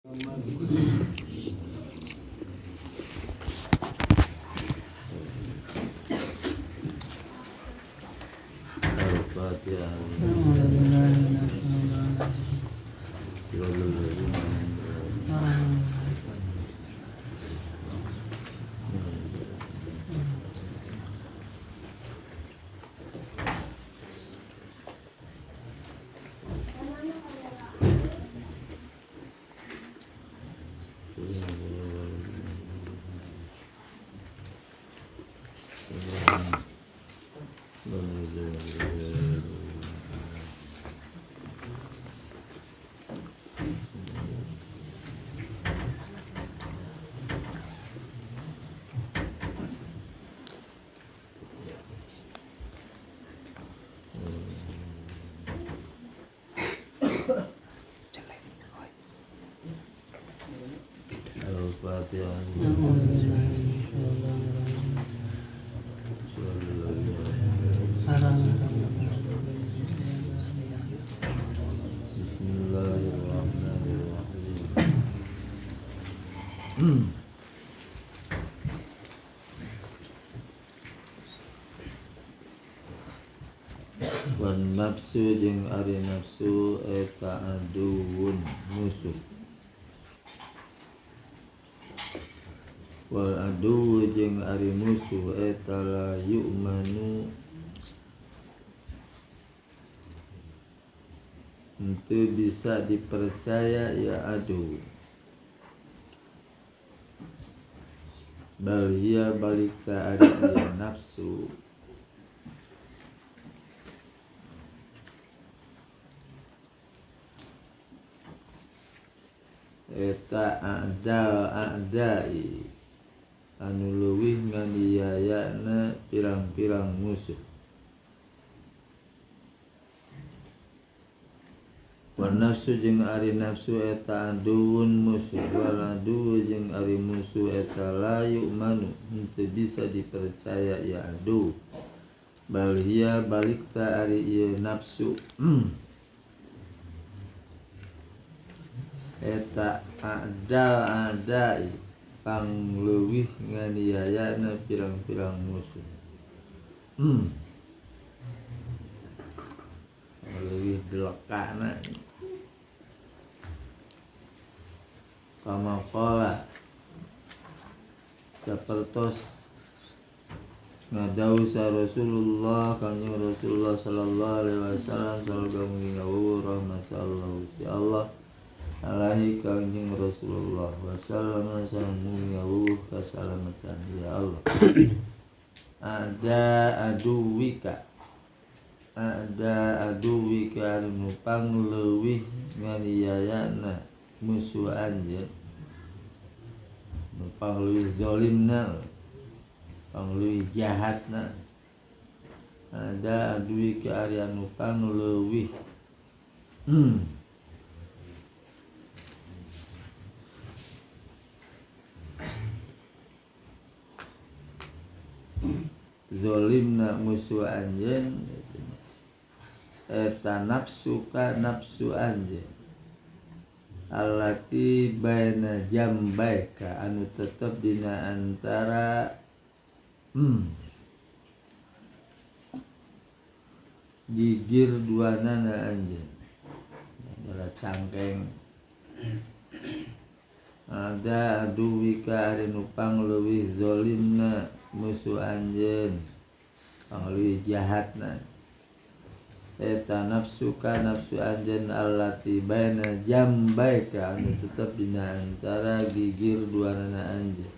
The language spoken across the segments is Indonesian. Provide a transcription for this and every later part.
Bismillahirrahmanirrahim. Wan nafsu jeung ari nafsu eta aduun musuh. Wal adu jeung ari musuh eta la yu'manu henteu bisa dipercaya ya adu. Bal hiya balika ari ieu nafsu eta a'dai anu leuwih nganiayana pirang-pirang musuh. Wa nafsu jeung ari nafsu eta aduun musuh. Wal adu jeung ari musuh eta la yu'manu henteu bisa dipercaya ya adu. Bal hiya balikta ari ieu nafsu eta a'dai kang leuwih nganiayana pirang-pirang musuh. Leuwih delekana. Kama qala sapertos ngadawu sa Rasulullah kanjeng Rasulullah sallallahu alaihi wasallam sallallahu alaihi wasallam si Allah alaihi kanjeng Rasulullah wasallam sallallahu keselamatan ya Allah. Ada aduwika anu pangleuwih nganiayana musuh anjeun. Nu pangleuwih zalimna, pangleuwih jahatna. Ada aduwika ari anu pangleuwih zalimna musuh anjeun eta nafsuka nafsu anjeun allati baina jambaika anu tetep dina antara gigir duanana anjeun adalah cangkeng. Ada aduwika ari nu pangleuwih zalimna musuh anjeun pangleuwih jahatna eta nafsuka nafsu anjeun allati baina jambaika anu tetep dina antara gigir duanana anjeun.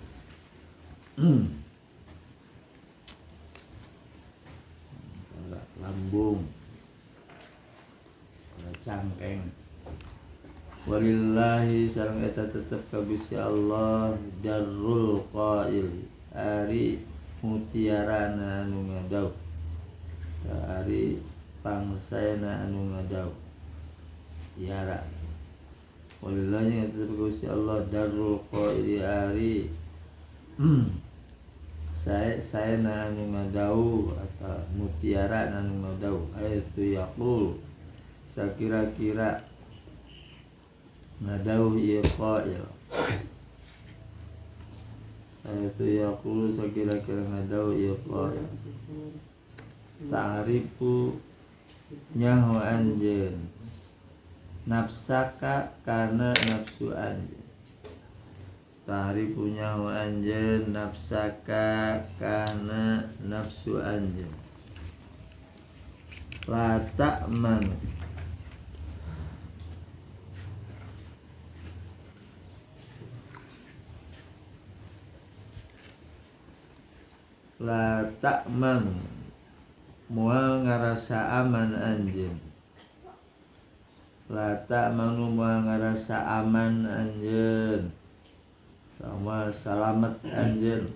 Lambung cangkeng. Walillahi sareng eta tetep ka Gusti Allah darrul qail ari mutiarana anu ngadaw ari pangsaena anu ngadaw tiara. Walillahi eta tetep ka Gusti Allah darrul qail ari saena anu ngadaw atau mutiara anu ngadaw ayatu yaqul sakira-kira ngadauh ieu qail itu yaqulu sakira-kira ngadauh ieu qail ta'rifu nyaho anjeun nafsaka kana nafsu anjeun ta'rifu nyaho anjeun nafsaka kana nafsu anjeun la ta'man la ta'man moal ngarasa aman anjeun la ta'manu moal ngarasa aman anjeun sama selamat anjeun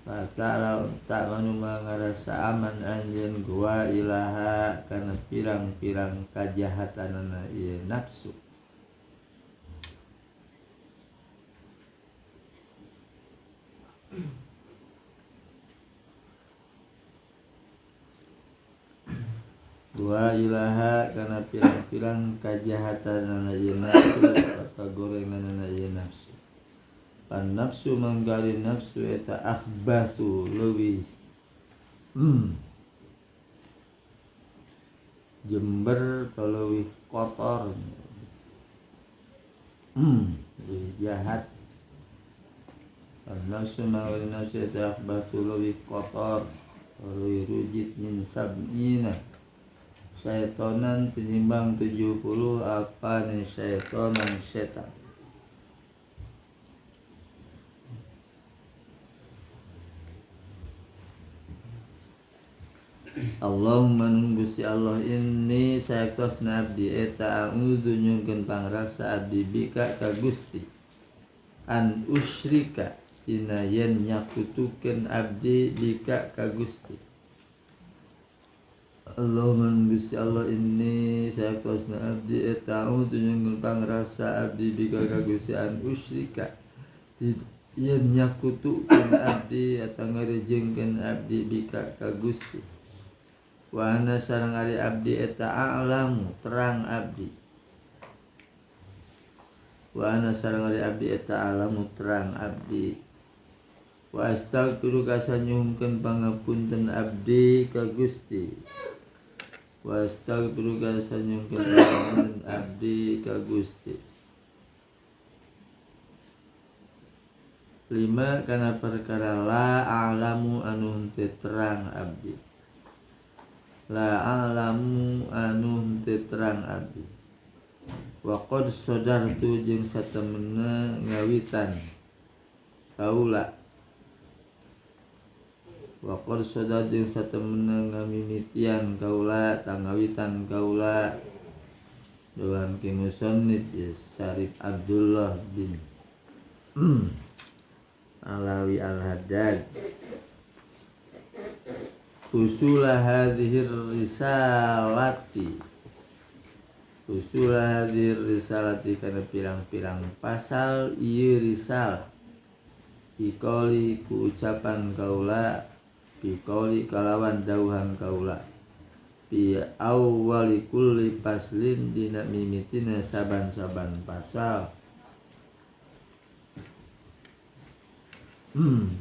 la ta'manu moal ngarasa aman anjeun gua ilaha kana pirang-pirang kajahatanana ieu nafsu wa ilaha kana pirang-pirang kajahatanana ieu nafsu atau gorenganana ieu nafsu pan nafsu manggali nafsu eta akhbathu leuwih jember atau leuwih kotor leuwih jahat pan nafsu manggali nafsu eta akhbathu leuwih kotor leuwih rujit min sab'ina syaitonan tinimbang 70 apa nih syaitonan setan Allahumma nunggusi Allah inni sayakosna abdi eta a'udzu nyungkeun pangrasa abdi bika ka Gusti an usyrika dina yen nyakutukeun abdi bika ka Gusti Allahumma nunggusi Allah inni sayakosna abdi eta a'udzu nyungkeun pangrasa abdi bika ka Gusti an usyrika yen nyakutukeun abdi eta ngarejengkeun abdi bika ka Gusti wa ana sareng ari abdi eta a'lamu terang abdi wa ana sareng ari abdi eta a'lamu terang abdi wa astaghfiru kasanyuhkeun pangapunten abdi ka Gusti wa astaghfiru kasanyuhkeun pangapunten abdi ka Gusti 5 kana perkara la a'lamu anu henteu terang abdi la a'lamu anu henteu terang abdi wa qad sadartu jeung satemena ngawitan kaula wa qad sadar jeung satemena ngamimitian kaula tangawitan kaula doan ki musannif Syarif Abdullah bin Alawi Al-Haddad usula hadhir risalati usula hadhir risalati kana pirang-pirang pasal ieu risalah biqauli ku ucapan kaula biqauli kalawan dauhan kaula bi awwali kulli faslin dina mimitina saban-saban pasal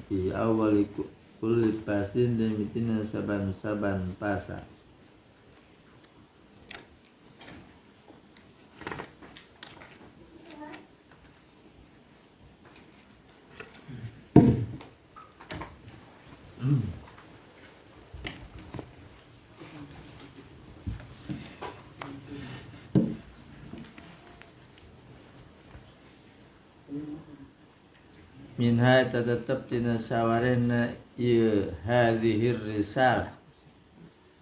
bi awwali kulli faslin dina mimitina saban-saban pasal minha tetep tina sawarena ieu hadhir risalah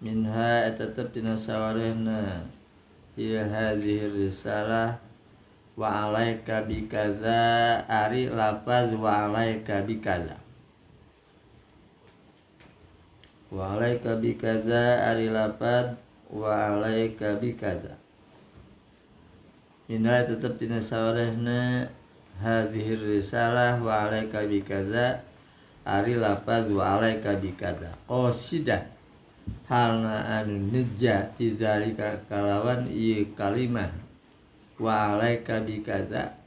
minha tetep tina sawarena ieu hadhir risalah wa alaika bikaza ari lafaz wa alaika bikaza wa alaika bikaza ari lafaz wa alaika bikaza minha tetep tina sawarena hadhir risalah wa alaika bikaza ari lafaz wa alaika bikaza qasidah halna anu neja izalika kalawan ieu kalimah wa alaika bikada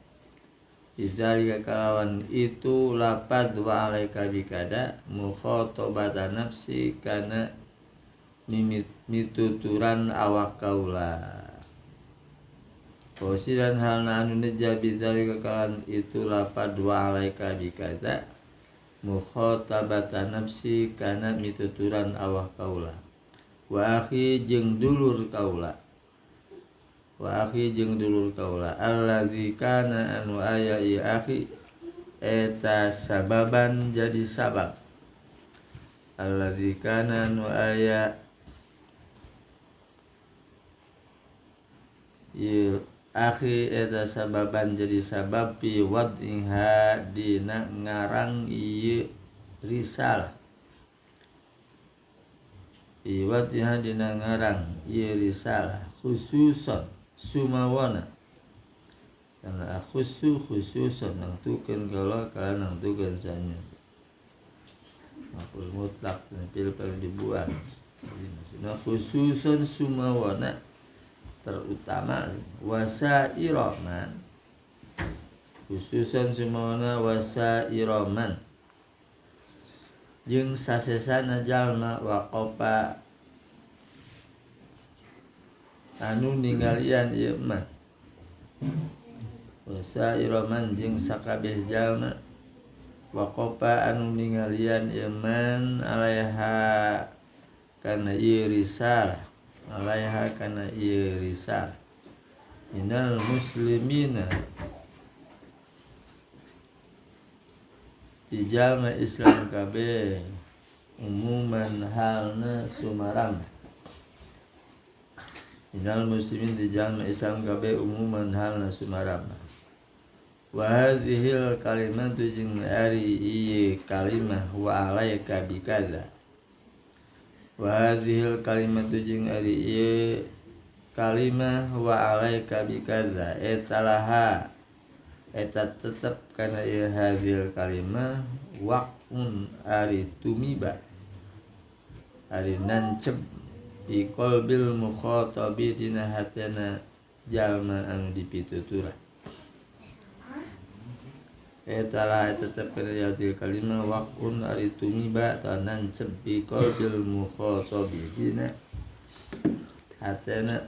bidzalika kalawan itu lapad wa alaika bikada mukhatabatan nafsi kana mituturan awak kaula wasiran halna anu neja bidzalika kalawan itu lapad wa alaika bikada mukhatabatan nafsi kana mituturan awak kaula wa akhi jeung dulur kaula allazi kana anu aya ieu akhi eta sababan jadi sabab allazi kana anu aya ieu akhi eta sababan jadi sabab fi wad'iha dina ngarang ieu risalah iwatiha dina ngarang ieu risalah khususon sumawana sana khususon nangtukeun kaula kana nangtukeun sanya maf'ul mutlaq pil dibuang maksudna khususon sumawana terutama wasairaman khususon sumawana wasairaman jeung sasesana jalma waqopa anu ninggalian ieu mah wasairaman jeung sakabeh jalma waqopa anu ninggalian ieu man alaiha kana ieu risalah minal muslimina di jalma Islam kabeh umuman halna sumarama minal muslimin di jalma Islam kabeh umuman halna sumarama wa hadhil kalimatu jeung ari ieu kalimah wa alaika bikadza wa hadhil kalimatu jeung ari ieu kalimah wa alaika bikadza etalaha eta tetep kana ieu hadhil kalimah waqun ari tumiba ari nancep bi qalbil mukhatabi dina hatena jalma anu dipituturan eta lah tetep kana hadhil kalimah waqun ari tumiba ta nancep bi qalbil mukhatabi dina hatena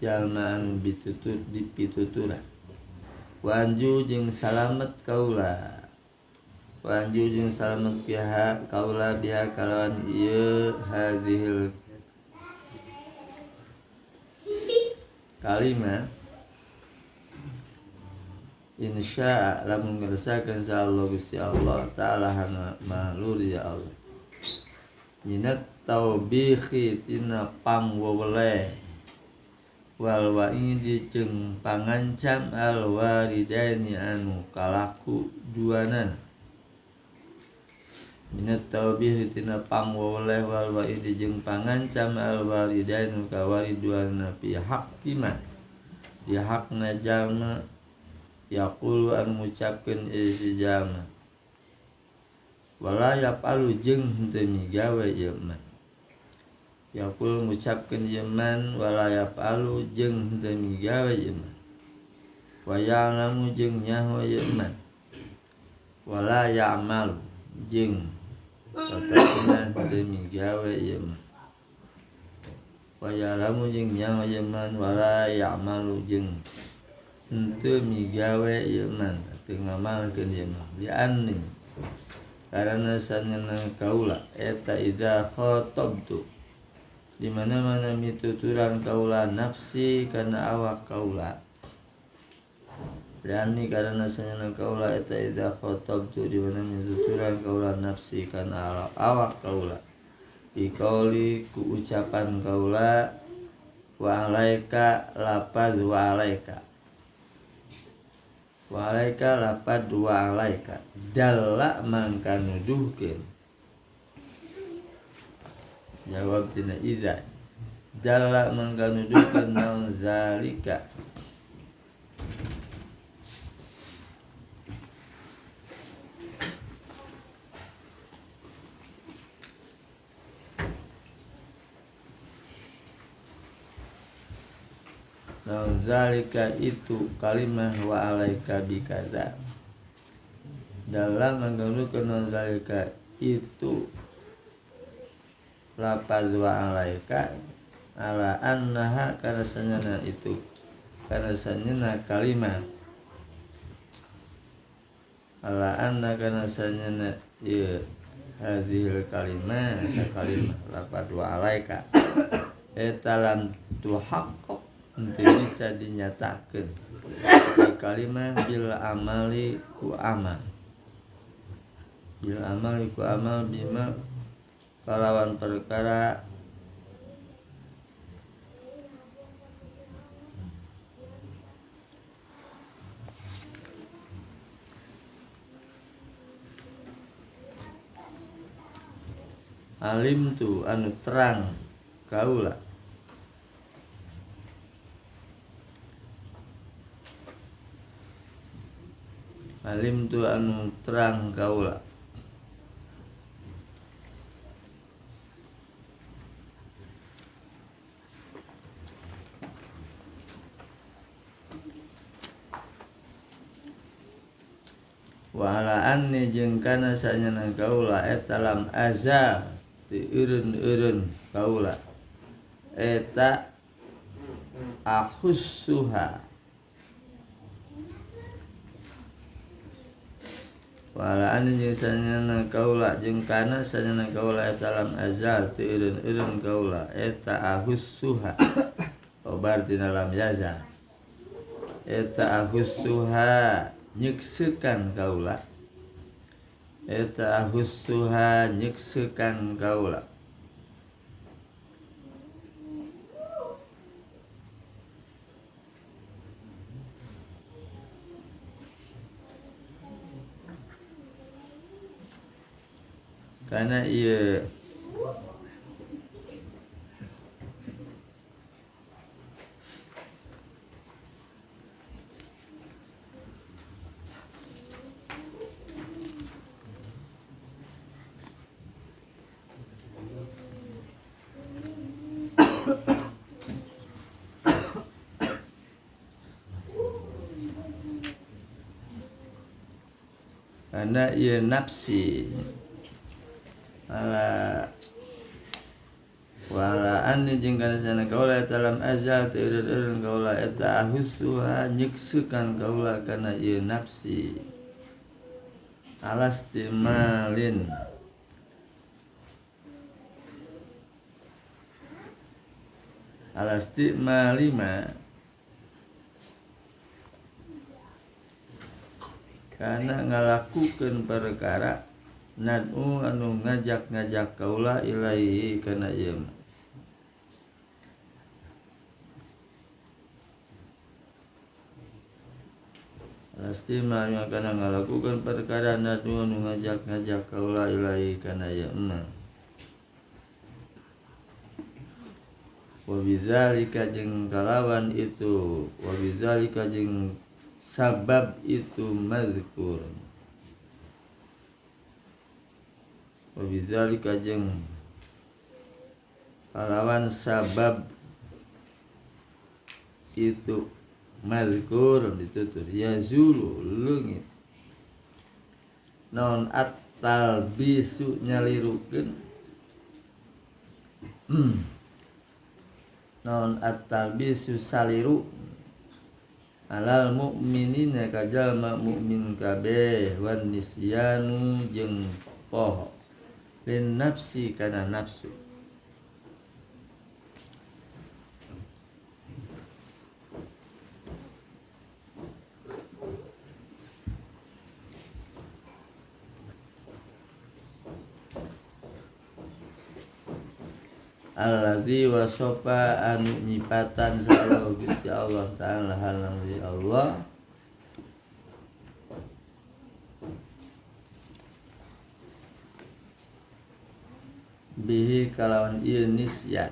jalma anu dipituturan wanju jeung salamet kaula kaula biha kalawan ieu hadhil kalimah insya lamun ngeresakeun insyaallah Gusti Allah taala mahlur ya Allah minat taubihi tina pangweweleh wal wa'idi jeung pangancam al waridaini anu kalaku duanan minat taubih tina pangwoleh wal wa'idi jeung pangancam al waridaini ka wariduana fi haqqima di hakna jalma yaqulu anu ngucapkeun si jalma wala yapalu jeung henteu migawe ieu mah yaqul ngucapkeun ieu man wala yapalu jeung henteu migawe ieu man wa ya'lamu jeung nyaho ieu man wala ya'malu jeung tetepna henteu migawe ieu man wa ya'lamu jeung nyaho ieu man wala ya'malu jeung henteu migawe ieu man teu ngamalkeun ieu man bi anni karana sanana kaula eta idza khatabtu di mana-mana mituturan kaula nafsi kana awak kaula yani karena sanana kaula eta idza khatabtu di mana mituturan kaula nafsi kana awak kaula biqauli ku ucapan kaula wa alaika lapad wa alaika lapad wa alaika dalla mangka nuduhkeun jawab tina idza dalla mangka nuduhkeun naon zalika zalika itu kalimah wa alaika bikaza, dalam menggunakan zalika itu lapaz wa alaika ala annaha kana sanyana itu kana sanyana kalimah ala anna kana sanyana ya hadhil kalimah kalimah lapaz wa alaika etalam tuhaqqaq untuk bisa dinyatakan kalimah bil amali ku amal bima kalawan perkara alim tu anu terang kaula alim tu anu terang kaula wala anni jeung kana sanyana kaula eta lam azal ti eureun kaula eta ahussuha wala anni jeung sanyana kaula jeung kana sanyana kaula eta lam azal ti eureun kaula eta ahussuha obar dina lam yazal eta ahussuha nyeksekan kaula eta ahussuha nyeksekan kaula karena ieu karena ieu nafsi wala anni jeung kana sana kaula dalam azal teu eureun kaula eta ahussuha nyeksekan kaula kana ieu nafsi alastimalin alastimalima kana ngalakukeun perkara nadu anu ngajak kaula ilaihi kana ieu pasti mah kana ngalakukeun perkara nadu anu ngajak kaula ilaihi kana ieu wa bidzalika jeung kalawan itu wa bidzalika jeung sabab itu mazkur wa bidzalika jeung kalawan sabab itu mazkur ditutur yazulu leungit naon at-talbisu nyalirukeun naon at-talbisu saliru alal mukminina kajalma mukmin kabeh wan nisyanu jeung poho lin nafsi kana nafsu alladzi wasofa anu nyipatan sallallahu Gusti Allah taala halang di Allah bihi kalawan ieu nisyan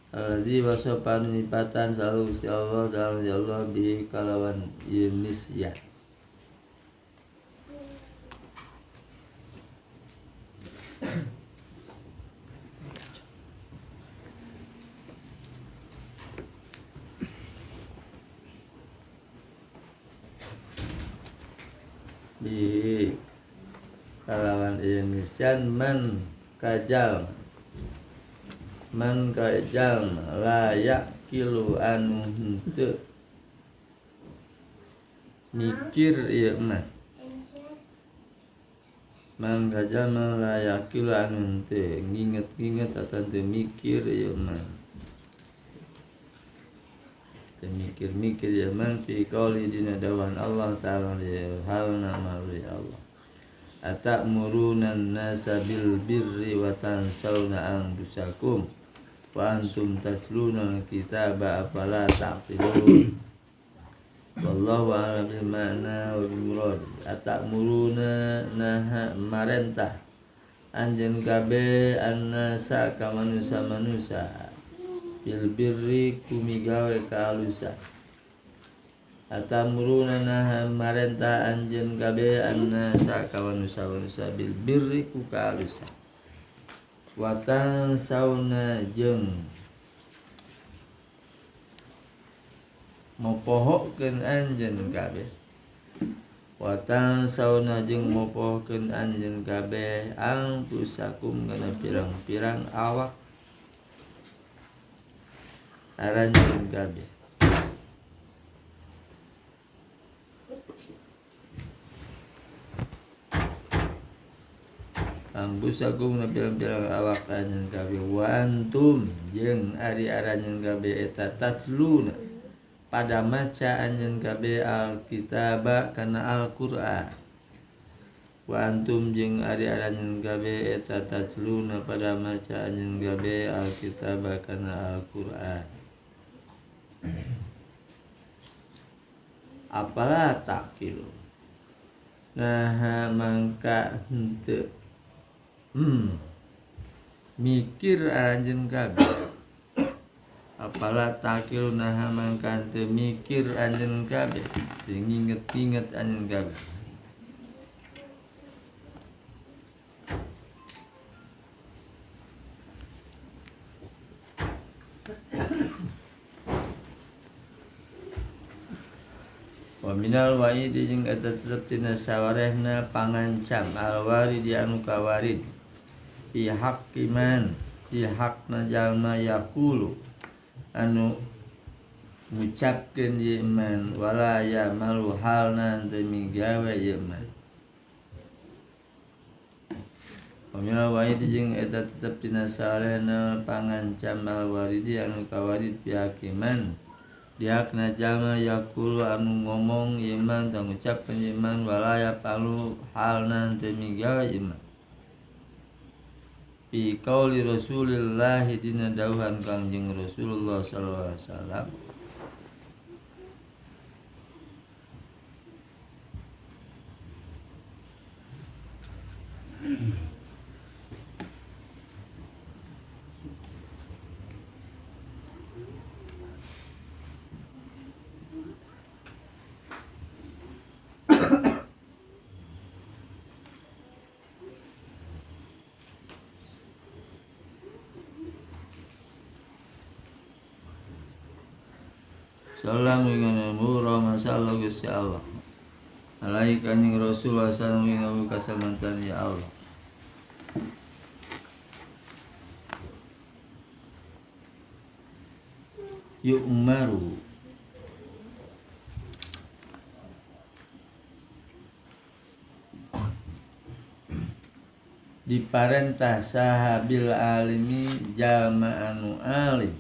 alladzi wasofa anu nyipatan sallallahu Gusti Allah taala di Allah bihi kalawan ieu nisyan Bi kalawan niscan man kajal layak kilu anu henteu mikir ieu mah man kajal layak kilu anu henteu nginget-nginget atawa teu mikir ieu mah teu mikir-mikir ieu mah fi qauli dina dawan Allah taala halna mauli Allah atamuruna nasa bil birri wa tansawna anfusakum wa antum tatluna kitaba afala taqilun wallahu a'lam bil ma'na wa bil murad atamuruna naha marentah anjeun kabeh annasa ka manusa-manusa bil birri kumigawe kaalusan atamuruna naha marentah anjeun kabeh annasa ka manusa-manusa bil birri ku kaalusan watan sauna jeung mopohokeun anjeun kabeh watan sauna jeung mopohokeun anjeun kabeh angpusakum kana pirang-pirang awak aranjeun kabeh angpusakum kana pirang-pirang awak anjeun kabeh wa antum jeung ari aranjeun kabeh eta tatsluna pada maca anjeun kabeh alkitaba kana Al-Qur'an wa antum jeung ari aranjeun kabeh eta tatsluna pada maca anjeun kabeh alkitaba kana Al-Qur'an apalah takilu nah mangka henteu mikir aranjeun kabeh apalah takil naha mangka teu mikir anjeun kabeh teu nginget-nginget anjeun kabeh wa minal wa'idi jeung eta tetep tina sawarehna pangancam alwaridi anu kawarid fi haqqiman fi haqna jalma yaqulu anu ngucapkeun ieu iman wala ya'malu halna teu migawe ieu iman Pamila wa'id jeung eta tetep tina sawarehna pangancam alwaridi anu kawarid fi hakiman dihakna jalma yaqulu anu ngomong iman tang ngucapkeun iman wala ya'malu halna teu migawe iman fi qauli Rasulillah dina dawuhan Kangjeng Rasulullah sallallahu alaihi wasallam Salam ingkang murah masallah Gusti Allah. Alaihi kanjeng Rasul sallallahu alaihi kasamantan ya Allah. Yu'maru diparentah sahabil alimi jalma anu alim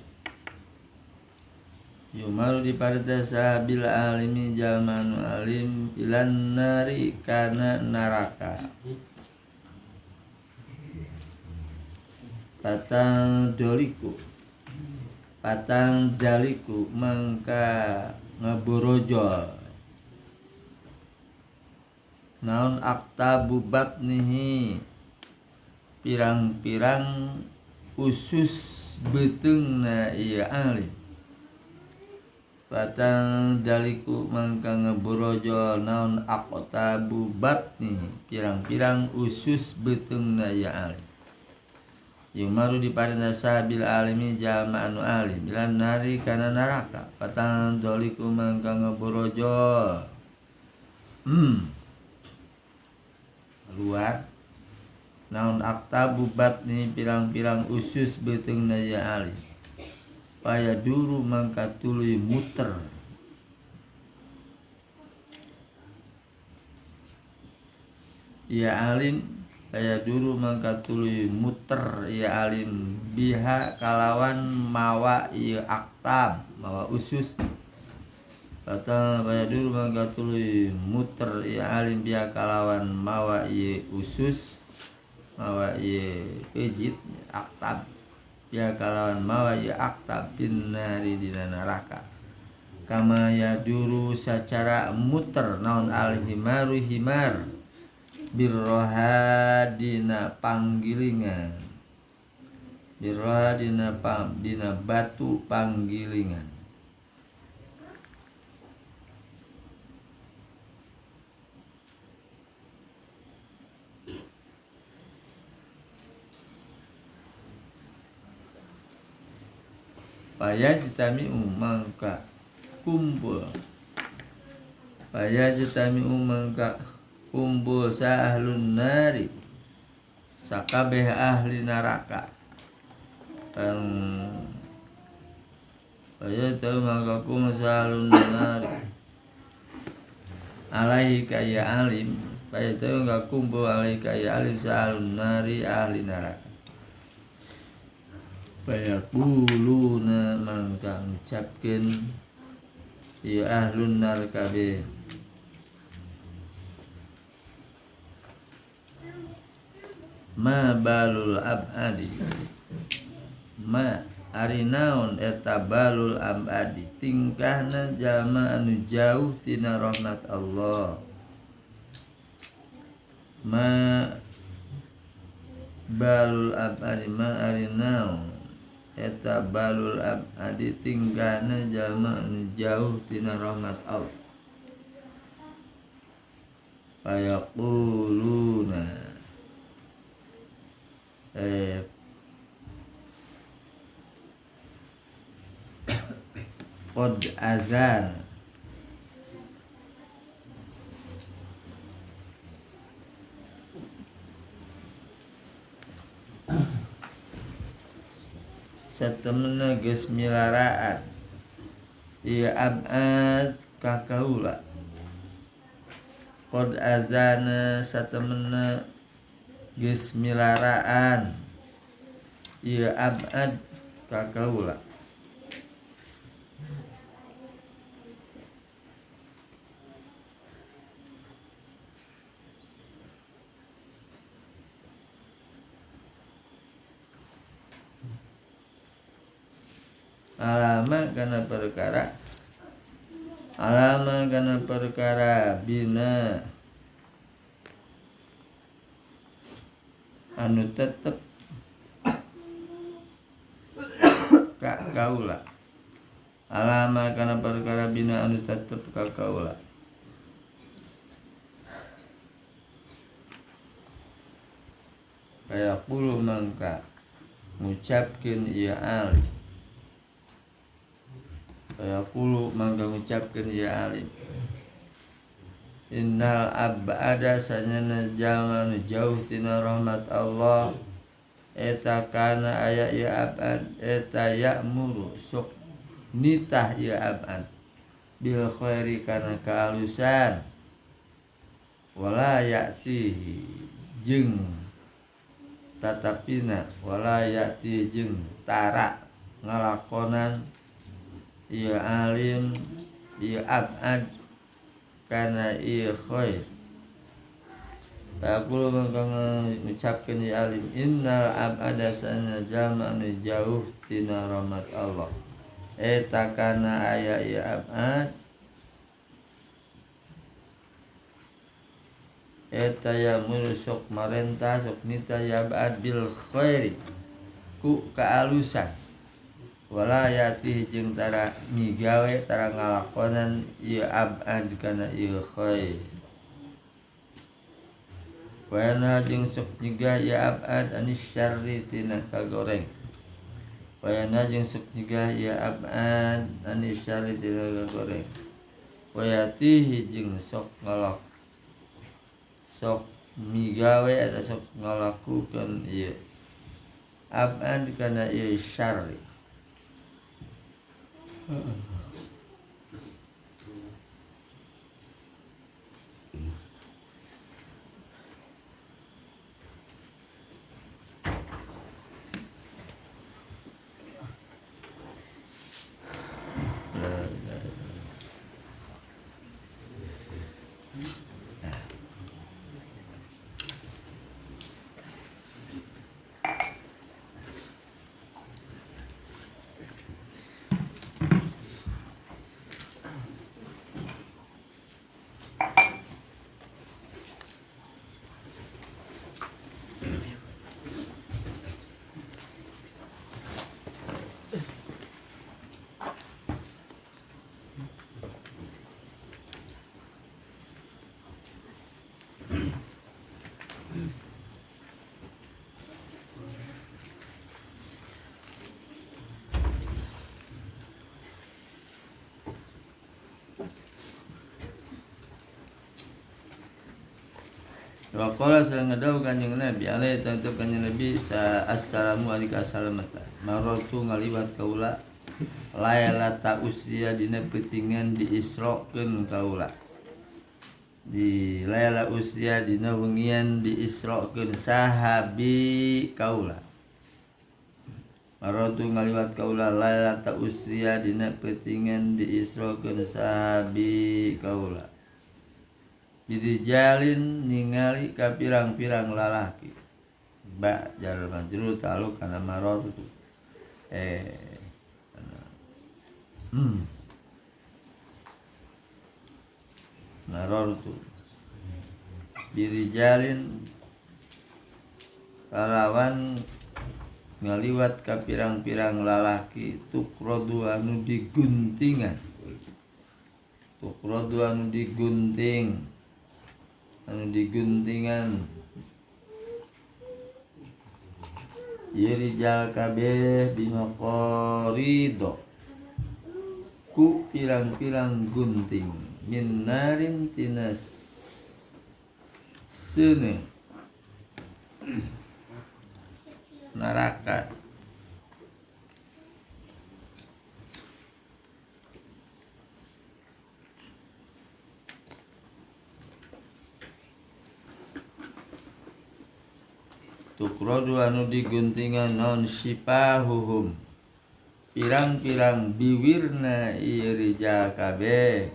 yumaru diparentah sahabil alimi jalma anu alim ilan nari kana neraka patang daliku mangka ngaborojol naon aktabu batnihi pirang-pirang usus beteungna ieu alim patang daliku mangka ngaborojol naon aktabu batnihi pirang-pirang usus beteungna ieu alim yumaru diparentah sahabil alimi jalma anu alim bilan nari kana neraka patang daliku mangka ngaborojol luar. Naon aktabu batni pirang-pirang usus beteungna ya alim. Paya duru mangka tuluy muter. Ya alim paya duru mangka tuluy muter ya alim biha kalawan mawa ieu aktab mawa usus. Kata paya dulu mangka tuluy muter ya alim biha kalawan mawa ieu usus mawa ieu pejit aktab biha kalawan mawa ieu aktab binnari dina neraka. Kama ya duru sacara muter naon al himaru himar birroha dina panggilingan birroha dina batu panggilingan. Fayajtami'u mangka kumpul sa ahlun nari sakabeh ahli neraka. Fayajtami'u mangka kumpul sa ahlun nari alaihi kaya alim. Fayajtami'u mangka kumpul alaihi kaya alim sa ahlun nari ahli neraka. Fayaquluna mangka ngucapkeun ieu ahlun nar kabeh ma balul abadi ma ari naon eta balul abadi tingkahna jalma anu jauh tina rahmat Allah. Ma balul abadi ma ari naon eta balul abadi tingkahna jalma anu jauh tina rahmat Allah. Fayaquluna qad azan satemena geus milaraan ieu abad ka kaula. Qad azana satemena geus milaraan ieu abad ka kaula. Alama kana perkara bina anu tetep ka kaula. Alama kana perkara bina anu tetep ka kaula. Kaya puluh mangka ngucapkeun ieu alim. Yaqulu mangka ngucapkeun ya alim. Innal abada sanyana jalma nu jauh tina rahmat Allah eta kana aya ya abad eta ya'muru sok nitah ya abad bil khairi kana kaalusan wala ya'tihi jeung tatapina wala ya'ti jeung tara ngalakonan ieu alim ieu abad kana ieu khair. Taqulu mangka ngucapkeun ieu alim innal abada sana jalma anu jauh tina rahmat Allah eta kana aya ieu abad eta ya sok marentah sok nita ya abad bil khairi ku kaalusan wala yati jeung tara migawe tara ngalakonan ieu abad kana ieu khair. Wana jeung sok nyegah ya abad anis syarri tina kagoreng. Wana jeung sok nyegah ya abad anis syarri tina kagoreng. Wayatihi jeung sok migawe eta sok ngalakukeun ieu aban kana ieu syarri. Waqala sareng ngadaw Kanjeng Nabi alaihi tetep Kanjeng Nabi assalamu alaikum assalamata maratu ngaliwat kaula lailata usriya dina peutingan diisrokeun kaula di laila usriya dina wengian diisrokeun sahabi kaula maratu ngaliwat kaula lailata usriya dina peutingan diisrokeun sahabi kaula bidijalin ningali ka pirang-pirang lalaki ba jar majrur taluk kana maror tu maror tu birijalin kalawan ngaliwat ka pirang-pirang lalaki tukrodu anu diguntingan tukrodu anu digunting anu diguntingan yirijal kabeh bimaqarido ku pirang-pirang gunting min narin tinas seuneu neraka tukrodu anu diguntingan non sipahuhum pirang-pirang biwirna ieu rijal kabeh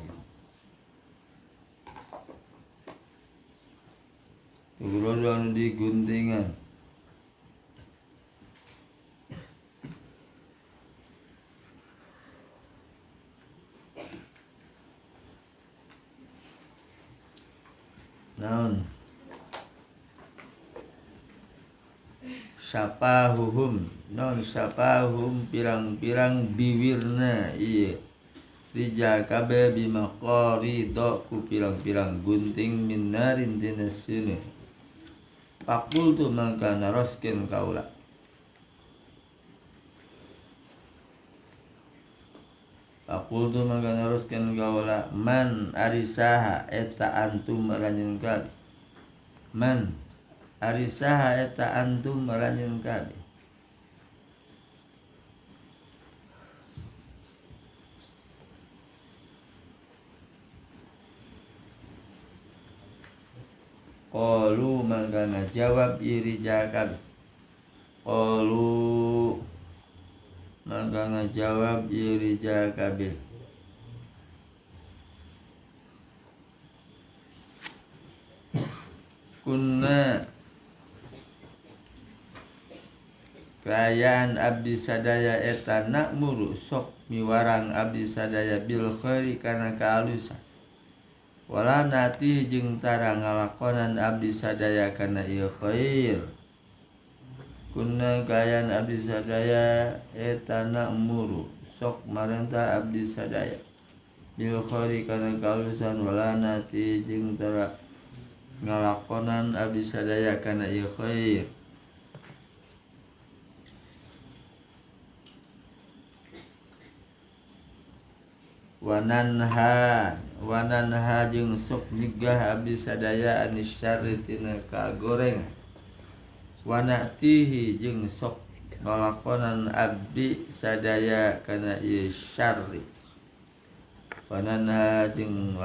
tukrodu anu diguntingan naon sapahuhum non sapahuhum pirang-pirang biwirna ieu rijal kabeh bimaqarido ku pirang-pirang gunting min narin tina seuneu faqultu mangka naroskeun kaula faqultu mangka naroskeun kaula man arisaha eta antum ranjeun kabeh man arisaha eta antum ranjeun kabeh qalu mangka ngajawab irijal kabeh qalu mangka ngajawab irijal kabeh kunna kaayaan abdi sadaya eta nakmuru sok miwarang abdi sadaya bil khairi kana kaalusan wala nati jeung tara ngalakonan abdi sadaya kana ieu khair kunna kaayaan abdi sadaya eta nakmuru sok marentah abdi sadaya bil khairi kana kaalusan wala nati jeung tara ngalakonan abdi sadaya kana ieu khair wananha jeung sok nyegah abdi sadaya anis syarri tina kagorengan. Wanatihi jeung sok ngalakonan abdi sadaya kana ieu syarri. Wananha jeung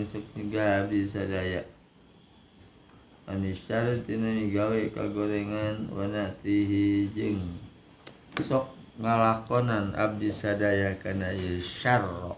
sok nyegah abdi sadaya anis syarri tina migawe kagorengan. Wanatihi jeung sok ngalakonan abdi sadaya kana ieu syarra.